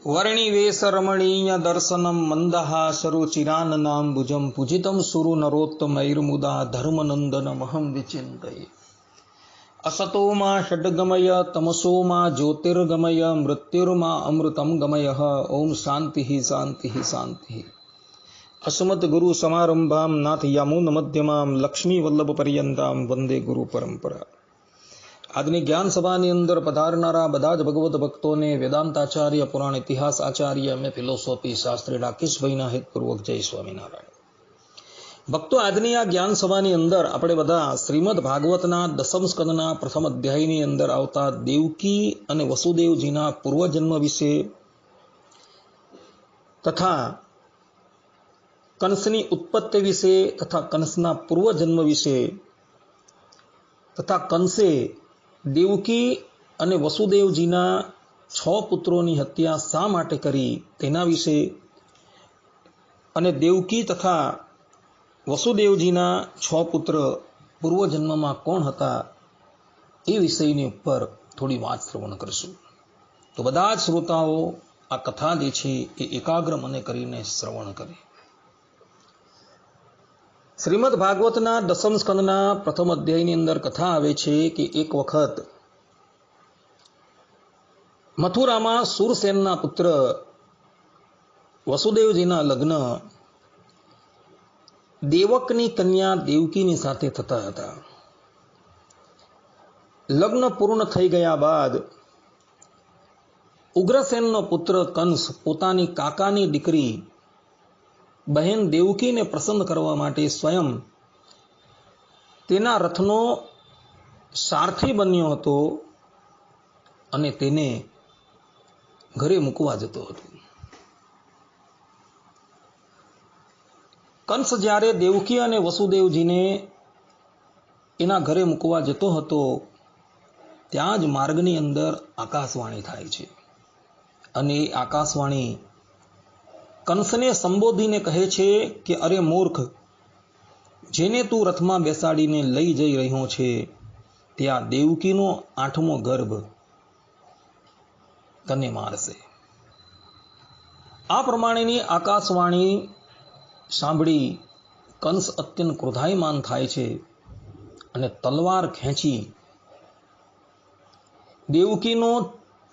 वर्णिवेश रमणीय दर्शनम मंदहासरुचिराननाम्बुजं पूजितं सुरु नरोत्तमैर्मुदा धर्मनंदनमहं विचिन्तये। असतो मा षड्गमय तमसो मा ज्योतिर्गमय मृत्युर्मा अमृतं गमय। ओम शांति शांति शांति। अस्मत् गुरु समारंभां नाथ यामुन मध्यमां लक्ष्मी वल्लभ पर्यंतां वंदे गुरु परंपरा। આજની જ્ઞાન સભાની અંદર પધારનારા બધા જ ભગવત ભક્તોને વેદાંતાચાર્ય પુરાણ ઇતિહાસ આચાર્ય અને ફિલોસોફી શાસ્ત્રી રાકેશભાઈના હિતપૂર્વક જય સ્વામિનારાયણ। ભક્તો, આજની આ જ્ઞાન સભાની અંદર આપણે બધા શ્રીમદ ભાગવતના દસમ સ્કંદના પ્રથમ અધ્યાયની અંદર આવતા દેવકી અને વસુદેવજીના પૂર્વજન્મ વિશે તથા કંસની ઉત્પત્તિ વિશે તથા કંસના પૂર્વજન્મ વિશે તથા કંસે દેવકી અને વસુદેવજીના 6 પુત્રોની હત્યા શા માટે કરી તેના વિશે અને દેવકી તથા વસુદેવજીના 6 પુત્ર પૂર્વજન્મમાં કોણ હતા એ વિષયની ઉપર થોડી વાત શ્રવણ કરશું। તો બધા જ શ્રોતાઓ આ કથા જે છે એ એકાગ્ર મને કરીને શ્રવણ કરે। શ્રીમદ ભાગવતના દસમ સ્કંદના પ્રથમ અધ્યાયની અંદર કથા આવે છે કે એક વખત મથુરામાં સુરસેનના પુત્ર વસુદેવજીના લગ્ન દેવકની કન્યા દેવકીની સાથે થતા હતા। લગ્ન પૂર્ણ થઈ ગયા બાદ ઉગ્રસેનનો પુત્ર કંસ પોતાની કાકાની દીકરી બહેન દેવકીને પ્રસન્ન કરવા માટે સ્વયં તેના રથનો સારથી બન્યો હતો અને તેને ઘરે મૂકવા જતો હતો। કંસ જ્યારે દેવકી અને વસુદેવજીને એના ઘરે મૂકવા જતો હતો ત્યાં જ માર્ગની અંદર આકાશવાણી થાય છે અને એ આકાશવાણી કંસને સંબોધીને કહે છે કે અરે મૂર્ખ, જેને તું રથમાં બેસાડીને લઈ જઈ રહ્યો છે ત્યાં દેવકીનો 8મો ગર્ભ તને મારશે। આ પ્રમાણેની આકાશવાણી સાંભળી કંસ અત્યંત ક્રોધાયમાન થાય છે અને તલવાર ખેંચી દેવકીનો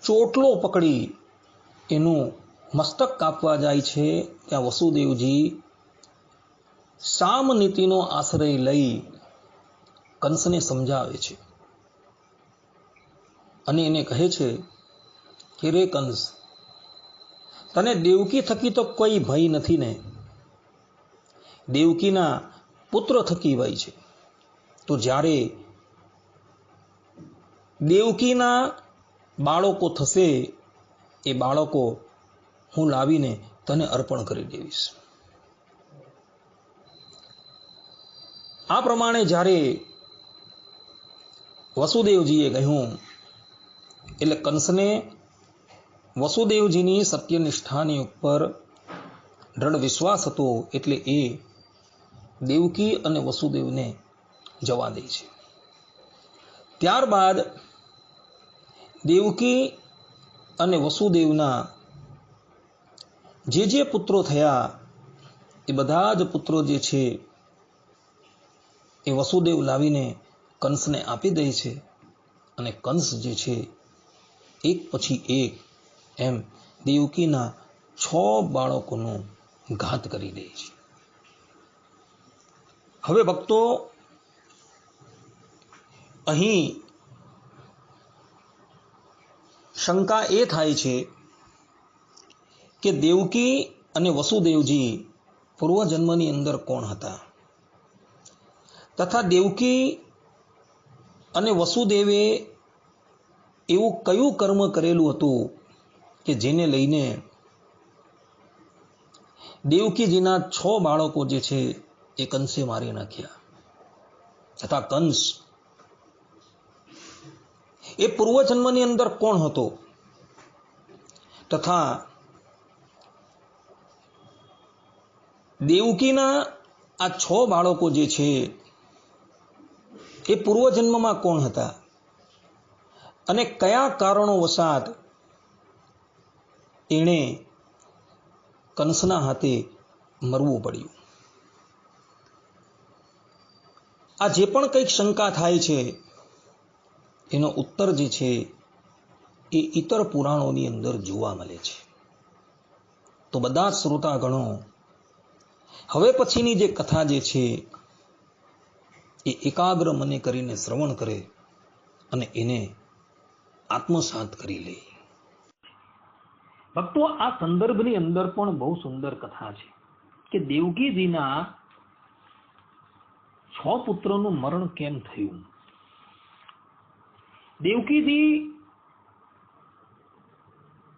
ચોટલો પકડી એનું મસ્તક કાપવા જાય છે। ત્યાં વસુદેવજી સામ નીતિનો આશ્રય લઈ કંસને સમજાવે છે અને એને કહે છે કે રે કંસ, તને દેવકી થકી તો કોઈ ભય નથી ને? દેવકીના પુત્ર થકી ભય છે। તો જ્યારે દેવકીના બાળકો થશે એ બાળકો હું લાવીને તને અર્પણ કરી દેવીશ। આ પ્રમાણે જ્યારે વસુદેવજીએ કહ્યું એટલે કંસને વસુદેવજીની સત્યનિષ્ઠાની ઉપર દ્રઢ વિશ્વાસ હતો એટલે એ દેવકી અને વસુદેવને જવા દે છે। ત્યારબાદ દેવકી અને વસુદેવના જે પુત્રો થયા એ બધા જ પુત્રો જે છે એ વસુદેવ લાવીને કંસને આપી દે છે અને કંસ જે છે એક પછી એક એમ દેવકીના 6 બાળકોનો ઘાત કરી દે છે। હવે ભક્તો, અહીં શંકા એ થાય છે કે દેવકી અને વસુદેવજી પૂર્વજન્મની અંદર કોણ હતા તથા દેવકી અને વસુદેવે એવું કયું કર્મ કરેલું હતું કે જેને લઈને દેવકીજીના 6 બાળકો જે છે એ કંસે મારી નાખ્યા તથા કંસ એ પૂર્વજન્મની અંદર કોણ હતો તથા દેવકીના આ 6 બાળકો જે છે એ પૂર્વજન્મમાં કોણ હતા અને કયા કારણોવશાત એણે કંસના હાથે મરવું પડ્યું. આ જે પણ કંઈક શંકા થાય છે એનો ઉત્તર જે છે એ ઇતર પુરાણોની અંદર જોવા મળે છે. તો બધા જ શ્રોતાગણો હવે પછીની જે કથા જે છે એ એકાગ્ર મને કરીને શ્રવણ કરે અને એને આત્મસાત કરી લે. ભક્તો, આ સંદર્ભની અંદર પણ બહુ સુંદર કથા છે કે દેવકીજીના 6 પુત્રોનું મરણ કેમ થયું. દેવકીજી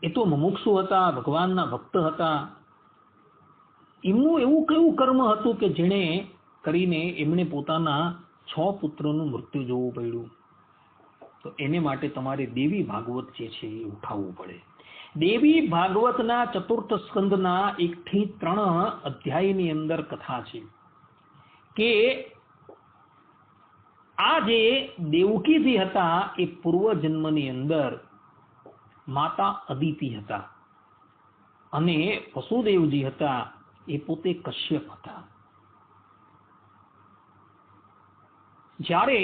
એ તો મુમુક્ષુ હતા, ભગવાનના ભક્ત હતા. એમનું એવું કયું કર્મ હતું કે જેણે કરીને એમણે પોતાના 6 પુત્રોનું મૃત્યુ જોવું પડ્યું? તો એને માટે તમારે દેવી ભાગવત જે છે એ ઉઠાવવું પડે. દેવી ભાગવતના 4th સ્કંદના 1 થી 3 અધ્યાયની અંદર કથા છે કે આ જે દેવકીજી હતા એ પૂર્વજન્મની અંદર માતા અદિતિ હતા અને વસુદેવજી હતા એ પોતે કશ્યપ હતા. જ્યારે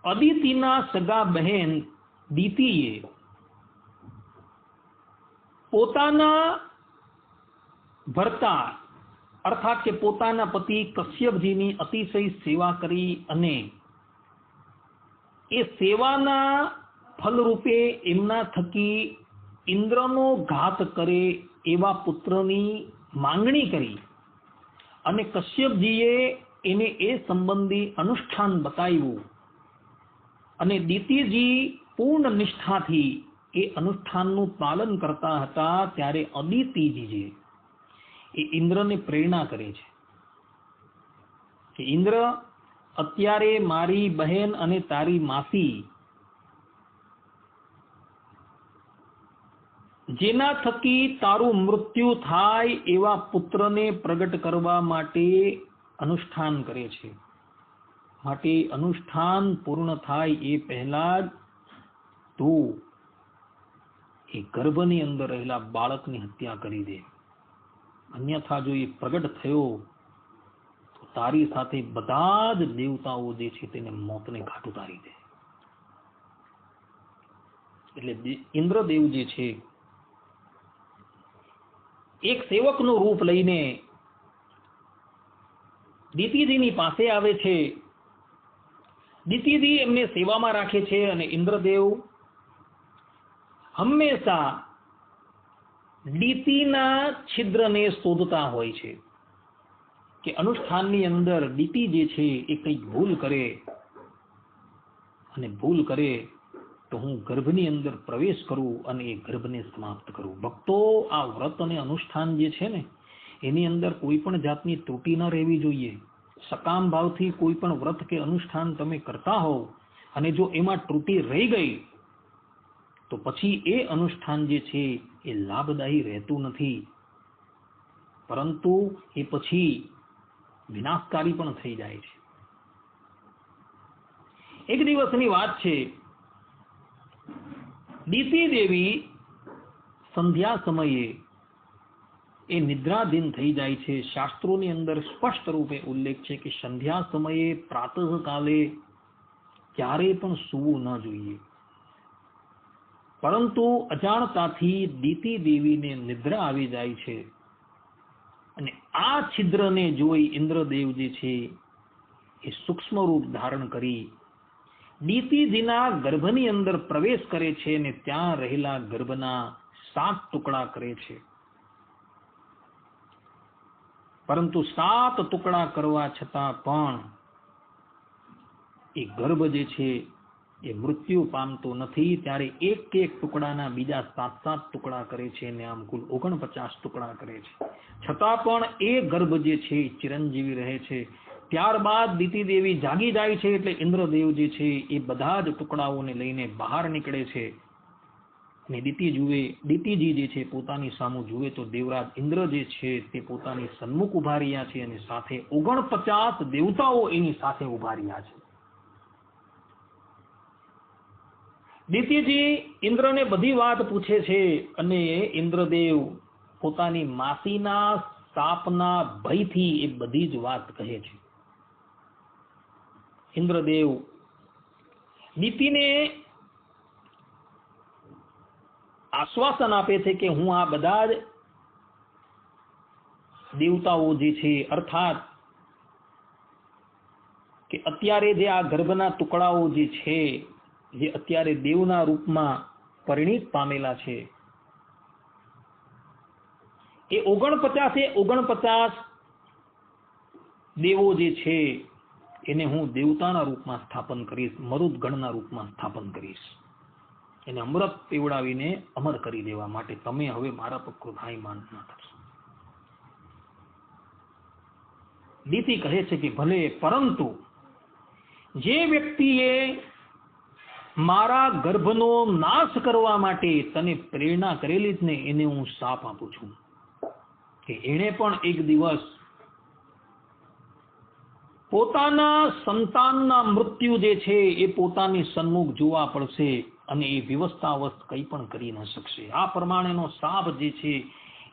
અદિતિના સગા બહેન દિતિએ પોતાના ભર્તા અર્થાત કે પોતાના પતિ કશ્યપજીની અતિશય સેવા કરી અને એ સેવાના ફલરૂપે એમના થકી ઇન્દ્રનો ઘાત કરે એવા પુત્રની માંગણી કરી અને કશ્યપજીએ એને એ સંબંધી અનુષ્ઠાન બતાવ્યું અને દિતિજી પૂર્ણ નિષ્ઠાથી એ અનુષ્ઠાનનું પાલન કરતા હતા. ત્યારે અદિતિજી એ ઇન્દ્રને પ્રેરણા કરે છે કે ઇન્દ્ર, અત્યારે મારી બહેન અને તારી માસી જેના થકી તારું મૃત્યુ થાય એવા પુત્રને પ્રગટ કરવા માટે અનુષ્ઠાન કરે છે. માટે અનુષ્ઠાન પૂર્ણ થાય એ પહેલા જ તું એ ગર્ભની અંદર રહેલા બાળકની હત્યા કરી દે. અન્યથા જો એ પ્રગટ થયો તો તારી સાથે બધા જ દેવતાઓ જે છે તેને મોતને ઘાટ ઉતારી દે. એટલે ઇન્દ્રદેવ જે છે એક સેવકનું રૂપ લઈને દિતિજીની પાસે આવે છે. દિતિજી એમને સેવામાં રાખે છે અને ઇન્દ્રદેવ હંમેશા દિતિના છિદ્રને શોધતા હોય છે કે અનુષ્ઠાનની અંદર દિતિ જે છે એ કંઈક ભૂલ કરે અને ભૂલ કરે તો હું ગર્ભની અંદર પ્રવેશ કરું અને એ ગર્ભને સમાપ્ત કરું. ભક્તો, આ વ્રત અને અનુષ્ઠાન જે છે ને એની અંદર કોઈ પણ જાતની ત્રુટિ ન રહેવી જોઈએ. સકામ ભાવથી કોઈ પણ વ્રત કે અનુષ્ઠાન તમે કરતા હોવ અને જો એમાં ત્રુટિ રહી ગઈ તો પછી એ અનુષ્ઠાન જે છે એ લાભદાયી રહેતું નથી, પરંતુ એ પછી વિનાશકારી પણ થઈ જાય છે. એક દિવસની વાત છે, દિતિ દેવી સંધ્યા સમયે એ નિદ્રાધીન થઈ જાય છે. શાસ્ત્રોની અંદર સ્પષ્ટ રૂપે ઉલ્લેખ છે કે સંધ્યા સમયે પ્રાતઃકાલે ક્યારેય પણ સૂવું ન જોઈએ. પરંતુ અજાણતાથી દિતિ દેવીને નિદ્રા આવી જાય છે અને આ છિદ્રને જોઈ ઇન્દ્રદેવ જે છે એ સૂક્ષ્મ રૂપ ધારણ કરી દિતિજીના ગર્ભની અંદર પ્રવેશ કરે છે અને ત્યાં રહેલા ગર્ભના 7 ટુકડા કરે છે. પરંતુ 7 ટુકડા કરવા છતાં પણ એ ગર્ભ જે છે એ મૃત્યુ પામતો નથી. ત્યારે એક એક ટુકડાના બીજા 7 ટુકડા કરે છે અને આમ કુલ 49 ટુકડા કરે છે. છતાં પણ એ ગર્ભ જે છે ચિરંજીવી રહે છે. ત્યારબાદ દિતિ દેવી જાગી જાય છે એટલે ઇન્દ્રદેવ જે છે એ બધા જ ટુકડાઓને લઈને બહાર નીકળે છે અને દિતિજી જે છે પોતાની સામું જુએ તો દેવરાજ ઇન્દ્ર જે છે તે પોતાની સન્મુખ ઉભા રહ્યા છે અને સાથે 49 દેવતાઓ એની સાથે ઉભા રહ્યા છે. દિતિજી ઇન્દ્રને બધી વાત પૂછે છે અને ઇન્દ્રદેવ પોતાની માસીના શાપના ભયથી એ બધી જ વાત કહે છે. ઇન્દ્રદેવ દિતિને આશ્વાસન આપે છે કે હું આ બધા જ દેવતાઓ જે છે, અર્થાત કે અત્યારે જે આ ગર્ભના ટુકડાઓ જે છે, જે અત્યારે દેવના રૂપમાં પરિણિત પામેલા છે, એ 49 દેવો જે છે એને હું દેવતાના રૂપમાં સ્થાપન કરીશ, મરુદગણના રૂપમાં સ્થાપન કરીશ. એને અમૃત પીવડાવીને અમર કરી દેવા માટે તમે હવે મારા પર ક્રોધાયમાન ન થશો. દિતિ કહે છે કે ભલે, પરંતુ જે વ્યક્તિએ મારા ગર્ભનો નાશ કરવા માટે તને પ્રેરણા કરેલી જ ને, એને હું શાપ આપું છું કે એણે પણ એક દિવસ પોતાના સંતાનના મૃત્યુ જે છે એ પોતાની સન્મુખ જોવા પડશે અને એ વિવસ્થાવસ્થ કંઈ પણ કરી ન શકશે. આ પ્રમાણેનો શાપ જે છે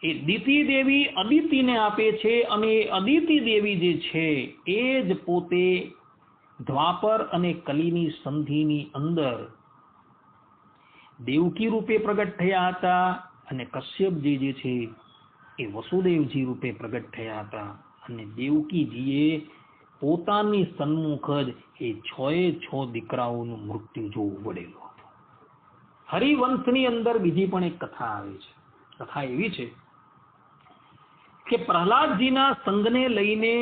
એ દિતિ દેવી અદિતિને આપે છે અને અદિતિ દેવી જે છે એ જ પોતે દ્વાપર અને કલીની સંધિની અંદર દેવકી રૂપે પ્રગટ થયા હતા અને કશ્યપજી જે છે એ વસુદેવજી રૂપે પ્રગટ થયા હતા અને દેવકીજીએ પોતાની સન્મુખ જ એ 6 દીકરાઓનું મૃત્યુ જોવું પડેલું હતું. હરિવંશની અંદર બીજી પણ એક કથા આવે છે. કથા એવી છે કે પ્રહલાદજીના સંગને લઈને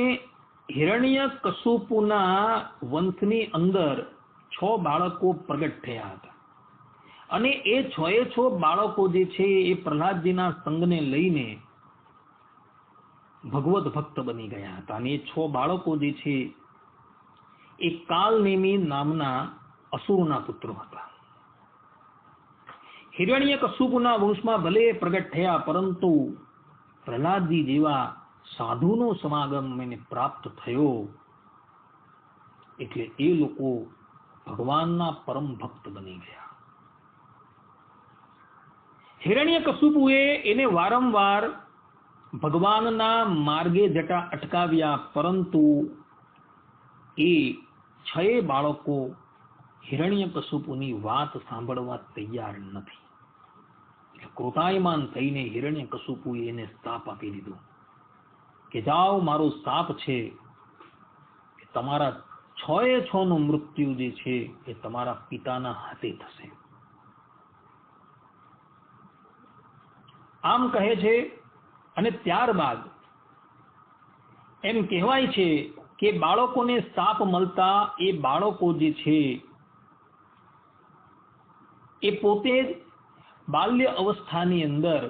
હિરણ્યકશિપુના વંશની અંદર 6 બાળકો પ્રગટ થયા હતા અને એ 6 બાળકો જે છે એ પ્રહલાદજીના સંગને લઈને ભગવત ભક્ત બની ગયા હતા. અને એ 6 બાળકો જે છે એ કાલનેમી નામના અસુરના પુત્રો હતા. હિરણ્યકશિપુના વંશમાં ભલે પ્રગટ થયા, પરંતુ પ્રહલાદજી જેવા સાધુનો સમાગમ એને પ્રાપ્ત થયો એટલે એ લોકો ભગવાનના પરમ ભક્ત બની ગયા. હિરણ્યકશિપુએ એને વારંવાર ભગવાનના માર્ગે જતા અટકાવ્યા, પરંતુ એ 6 બાળકો હિરણ્યકશિપુની વાત સાંભળવા તૈયાર નથી. ક્રોધાયમાન થઈને હિરણ્યકશિપુએ એને શાપ આપી દીધો કે જાઓ, મારો શાપ છે કે તમારા 6 નું મૃત્યુ જે છે એ તમારા પિતાના હાથે થશે. આમ કહે છે. અને ત્યારબાદ એમ કહેવાય છે કે બાળકોને શાપ મળતા એ બાળકો જે છે એ પોતે જ બાલ્ય અવસ્થાની અંદર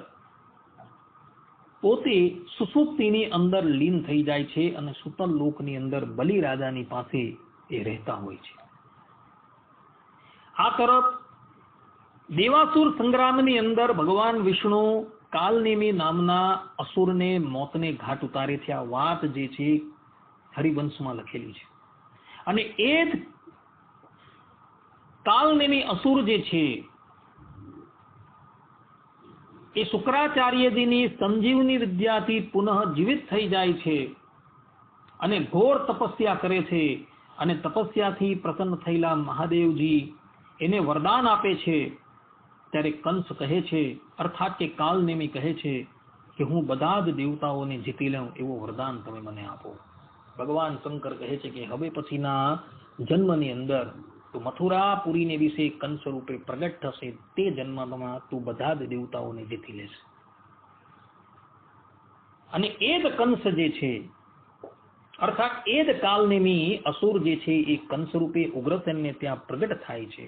પોતે સુષુપ્તિની અંદર લીન થઈ જાય છે અને સુતલ લોકની અંદર બલિ રાજાની પાસે એ રહેતા હોય છે. આ તરફ દેવાસુર સંગ્રામની અંદર ભગવાન વિષ્ણુ કાલનેમી નામના અસુરને મોતને ઘાટ ઉતારે છે. આ વાત જે છે હરિવંશમાં લખેલી છે. અને એ જ કાલનેમી અસુર જે છે એ શુક્રાચાર્યજીની સંજીવની વિદ્યાથી પુનઃ જીવિત થઈ જાય છે અને ઘોર તપસ્યા કરે છે. અને તપસ્યાથી પ્રસન્ન થયેલા મહાદેવજી એને વરદાન આપે છે. ત્યારે કંસ કહે છે, અર્થાત કે કાલનેમી કહે છે કે હું બધા જ દેવતાઓને જીતી લઉં એવો વરદાન તમે મને આપો. ભગવાન શંકર કહે છે કે હવે પછીના જન્મની અંદર તું મથુરાપુરીને વિશે કંસ રૂપે પ્રગટ થશે, તે જન્મમાં તું બધા જ દેવતાઓને જીતી લેશે. અને એ જ કંસ જે છે, અર્થાત એ જ કાલનેમી અસુર જે છે એ કંસ રૂપે ઉગ્રસેનને ત્યાં પ્રગટ થાય છે.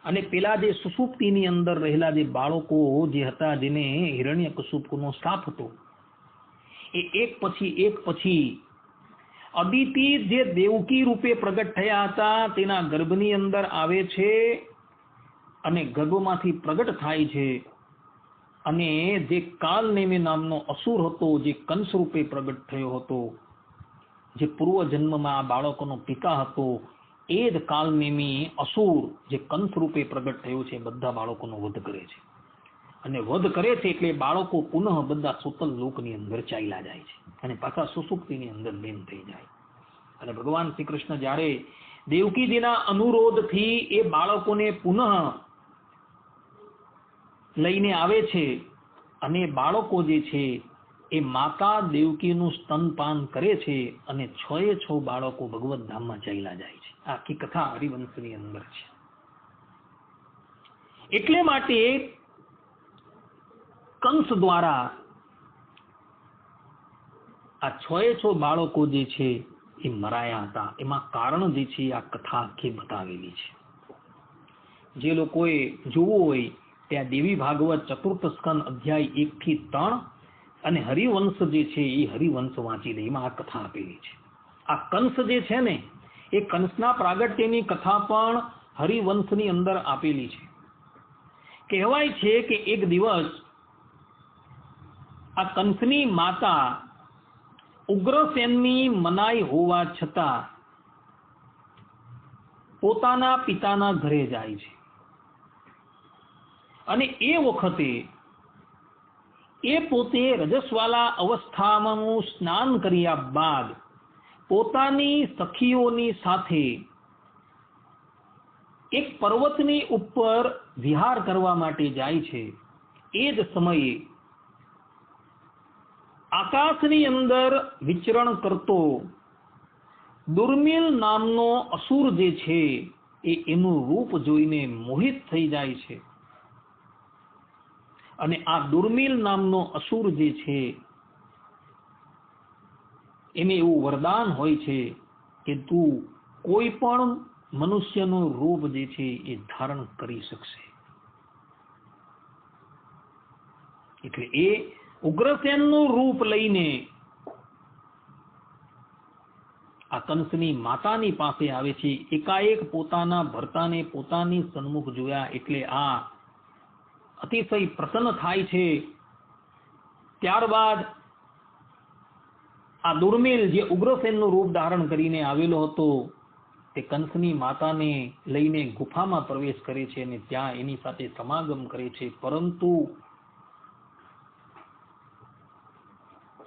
અને પેલા જે સુષુપ્તિની અંદર રહેલા જે બાળકો જે હતા, જેને હિરણ્યકશિપુનો શાપ હતો, એ એક પછી અદિતિ જે દેવકી રૂપે પ્રગટ થયા હતા તેના ગર્ભની અંદર આવે છે અને ગર્ભમાંથી પ્રગટ થાય છે. અને જે કાલનેમી નામનો અસુર હતો, જે કંસ રૂપે પ્રગટ થયો હતો, જે પૂર્વ જન્મમાં આ બાળકોનો પિતા હતો, એ જ કાલનેમી અસુર જે કંસ રૂપે પ્રગટ થયો છે બધા બાળકોનો વધ કરે છે, અને વધ કરે છે એટલે બાળકો પુનઃ બધા સુતલ લોકની અંદર ચાલ્યા જાય છે અને પાછા સુસુપ્તિની અંદર લીન થઈ જાય. અને ભગવાન શ્રી કૃષ્ણ જ્યારે દેવકીજીના અનુરોધથી એ બાળકોને પુનઃ લઈને આવે છે અને બાળકો જે છે એ માતા દેવકીનું સ્તનપાન કરે છે અને 6 બાળકો ભગવત ધામમાં ચાલ્યા જાય છે. આખી કથા હરિવંશની અંદર છે. એટલે માટે કંસ દ્વારા આ 6 બાળકો જે છે એ મરાયા હતા. એમાં કારણ જે છે આ કથા આખી બતાવેલી છે. જે લોકોએ જોવું હોય ત્યાં દેવી ભાગવત ચતુર્થ સ્કંદ અધ્યાય 1 થી 3 અને હરિવંશ જે છે એ હરિવંશ વાંચી લે. એમાં આ કથા આપેલી છે. આ કંસ જે છે ને એ કંસના પ્રાગટ્યની કથા પણ હરિવંશની અંદર આપેલી છે. કહેવાય છે કે એક દિવસ આ કંસની માતા ઉગ્રસેનની મનાઈ હોવા છતાં પોતાના પિતાના ઘરે જાય છે અને એ વખતે એ પોતે રજસ્વાલા અવસ્થામાં સ્નાન કર્યા બાદ પોતાની સખીઓની સાથે એક પર્વતની ઉપર વિહાર કરવા માટે જાય છે. એ જ સમયે આકાશની અંદર વિચરણ કરતો દુર્મિલ નામનો અસુર જે છે એ એનું રૂપ જોઈને મોહિત થઈ જાય છે. અને આ દુર્મિલ નામનો અસુર જે છે એને એવું વરદાન હોય છે કે તું કોઈ પણ મનુષ્યનું રૂપ જે છે એ ધારણ કરી શકશે. એટલે એ ઉગ્રસેનનું રૂપ લઈને આ કંસની માતાની પાસે આવે છે. એકાએક પોતાના ભર્તાને પોતાની સન્મુખ જોયા એટલે આ અતિશય પ્રસન્ન થાય છે. ત્યારબાદ આ દુર્મિલ જે ઉગ્રસેનનું રૂપ ધારણ કરીને આવેલો હતો તે કંસની માતાને લઈને ગુફામાં પ્રવેશ કરે છે અને ત્યાં એની સાથે સમાગમ કરે છે. પરંતુ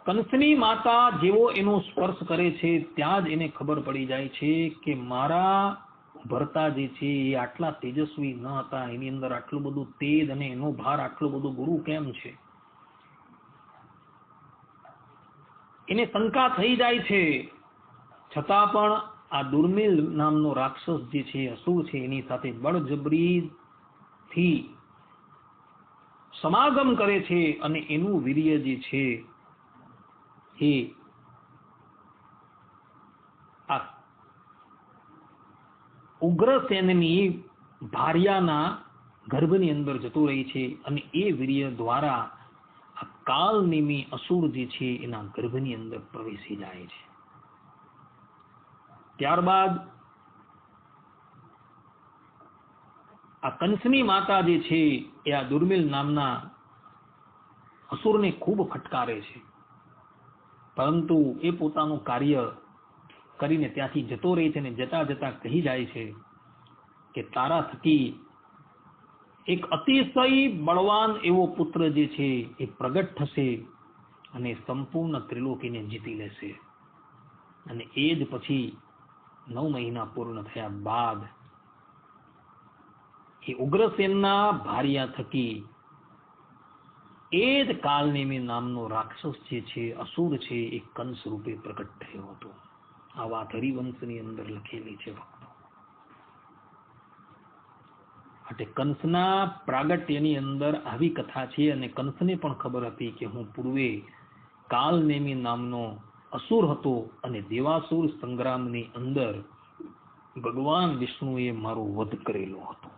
કંસની માતા જેવો એનો સ્પર્શ કરે છે ત્યાં જ એને ખબર પડી જાય છે કે મારા ભરતા જે છે એ આટલા તેજસ્વી ન હતા. એની અંદર આટલું બધું તેજ અને એનો ભાર આટલો બધો ગુરુ કેમ છે. એને શંકા થઈ જાય છે. છતાં પણ આ દુર્મિલ નામનો રાક્ષસ જે છે અસુર છે એની સાથે બળજબરીથી સમાગમ કરે છે અને એનું વીર્ય જે છે એ આ ઉગ્રસેનની ભાર્યાના ગર્ભની અંદર જતું રહે છે અને એ વીર્ય દ્વારા આ કાલનેમી અસુર જે છે એના ગર્ભની અંદર પ્રવેશી જાય છે. ત્યારબાદ આ કંસની માતા જે છે એ આ દુર્મિલ નામના અસુરને ખૂબ ફટકારે છે. પરંતુ એ પોતાનું કાર્ય કરીને ત્યાંથી જતો રહે છે અને જતા જતા કહી જાય છે કે તારા થકી એક અતિશય બળવાન એવો પુત્ર જે છે એ પ્રગટ થશે અને સંપૂર્ણ ત્રિલોકીને જીતી લેશે. અને એ જ પછી 9 મહિના પૂર્ણ થયા બાદ એ ઉગ્રસેનના ભાર્યા થકી એ જ કાલનેમી નામનો રાક્ષસ જે છે અસુર છે એ કંસ રૂપે પ્રગટ થયો હતો. આ વાત હરિવંશની અંદર લખેલી છે ભક્તો. એટલે કંસના પ્રાગટ્યની અંદર આવી કથા છે અને કંસને પણ ખબર હતી કે હું પૂર્વે કાલનેમી નામનો અસુર હતો અને દેવાસુર સંગ્રામની અંદર ભગવાન વિષ્ણુએ મારો વધ કરેલો હતો.